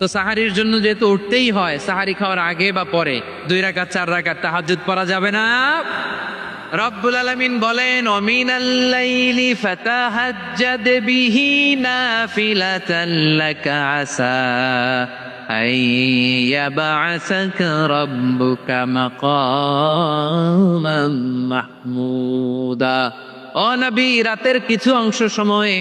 তো সাহারির জন্য যেহেতু উঠতেই হয়, সাহারি খাওয়ার আগে বা পরে 2 রাকাত 4 রাকাত তাহাজ্জুদ পড়া যাবে না। রব্বুল আলামিন বলেন, ওমিনাল লাইলি ফাতাহাজ্জাদ বিহি নাফিলাতান লাকা আসা আইয়াবআসাকা রাব্বুকা মাকামান মাহমুদা। ও নবী, রাতের কিছু অংশ সময়ে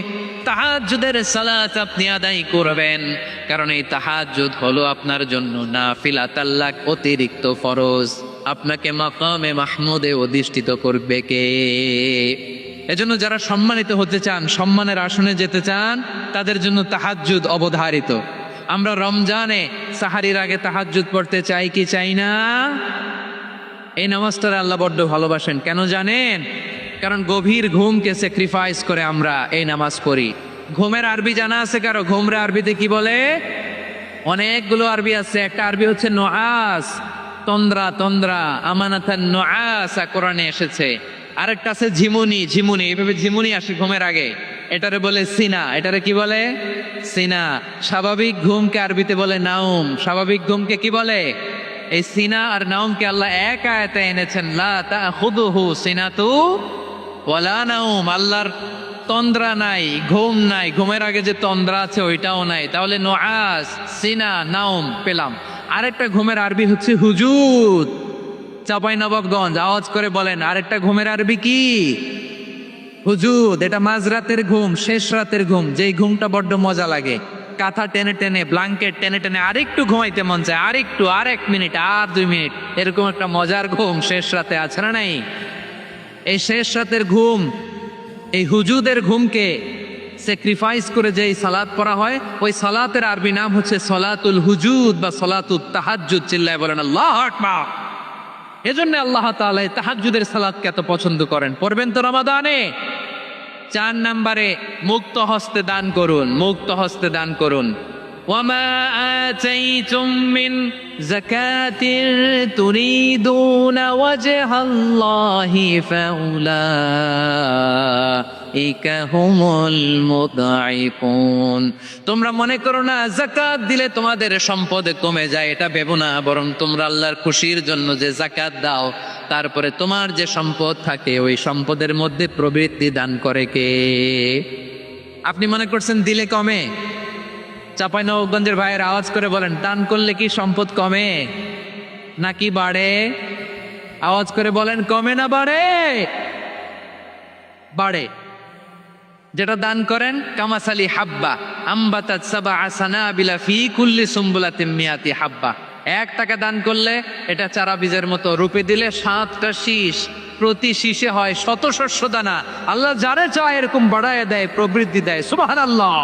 তাহাজ্জুদের সালাত আপনি আদায় করবেন, কারণ এই তাহাজ্জুদ হলো আপনার জন্য নাফিলাতাল লাক, অতিরিক্ত ফরজ। আপনাকে মাকামে মাহমুদে অধিষ্ঠিত করবে কে? এজন্য যারা সম্মানিত হতে চান, সম্মানের আসনে যেতে চান, তাদের জন্য তাহাজ্জুদ অবধারিত। আমরা রমজানে সাহারির আগে তাহাজ্জুদ পড়তে চাই কি চাই না? এই নামাজটার আল্লাহ বড্ড ভালোবাসেন। কেন জানেন? কারণ গভীর ঘুমকে স্যাক্রিফাইস করে আমরা এই নামাজ পড়ি। ঘুমের আরবি জানা আছে কারো? ঘুমরে আরবিতে কি বলে? অনেকগুলো আরবি আছে। একটা আরবি হচ্ছে নুআস, তন্দ্রা, তন্দ্রা, আমানাতান নুআসা কোরআনে এসেছে। আরেকটা আছে ঝিমুনি, ঝিমুনি, এইভাবে ঝিমুনি আসে ঘুমের আগে, এটারে বলে সিনা। এটারে কি বলে? সিনা। স্বাভাবিক ঘুমকে আরবিতে বলে নাউম। স্বাভাবিক ঘুমকে কি বলে? এই সিনা আর নাউমকে আল্লাহ এক আয়াতে এনেছেন, লা তাখুযুহু সিনাতু ওয়ালা নাউম। আল্লাহর তন্দ্রা নাই, ঘুম নাই। ঘুমের আগে যে তন্দ্রা আছে ওইটাও নাই। তাহলে নুআস, সিনা, নাউম পেলাম। আরেকটা ঘুমের আরবি হচ্ছে হুজুদ। চাঁপাইনবাবগঞ্জ আওয়াজ করে বলেন, আরেকটা ঘুমের আরবি কি? হুজুদ। এটা মাঝরাতের ঘুম, শেষ রাতের ঘুম, যেই ঘুমটা বড্ড মজা লাগে। কাঁথা টেনে টেনে, ব্ল্যাঙ্কেট টেনে টেনে আরেকটু ঘুমাইতে মন চায়, আরেকটু, আর 1 মিনিট, আর 2 মিনিট, এরকম একটা মজার ঘুম শেষ রাতে আছে না নাই? এই শেষ রাতের ঘুম, এই হুজুদের ঘুমকে স্যাক্রিফাইস করে যে সালাত পড়া হয়, ওই সালাতের আরবি নাম হচ্ছে সলাতুল হুজুদ বা সলাতুত তাহাজ্জুদ। চিল্লায় বলেন আল্লাহু আকবার। এজন্য আল্লাহ তাআলা তাহাজ্জুদের সালাতকে এত পছন্দ করেন। পড়বেন তো রমাদানে। 4 নম্বরে মুক্ত হস্তে দান করুন, মুক্ত হস্তে দান করুন। ওয়ামা আতাইতুম মিন যাকাতিন তুরিদুনা ওয়াজহাল্লাহি ফাউলাইকা হুমুল মুদঈফুন। তোমরা মনে করো না যাকাত দিলে তোমাদের সম্পদ কমে যায়, এটা ভেবো না। বরং তোমরা আল্লাহর খুশির জন্য যে যাকাত দাও, তারপরে তোমার যে সম্পদ থাকে ওই সম্পদের মধ্যে প্রবৃত্তি দান করে কে? আপনি মনে করছেন দিলে কমে? চাঁপাইনবাবগঞ্জের ভাইয়ের আওয়াজ করে বলেন, দান করলে কি সম্পদ কমে নাকি বাড়ে? আওয়াজ করে বলেন, কমে না বাড়ে? বাড়ে। যেটা দান করেন, কামাসালি হাব্বা আম্বাতাত সাবআ সানাবিলা ফি কুল্লি সুম্বুলাতিন মিয়াতি হাব্বা। 1 টাকা দান করলে এটা চারা বীজের মতো, রূপে দিলে 7টা শীষ, প্রতি শীষে হয় 100 শস্য দানা। আল্লাহ যারে চায় এরকম বাড়ায় দেয়, প্রবৃদ্ধি দেয়। সুবহানাল্লাহ।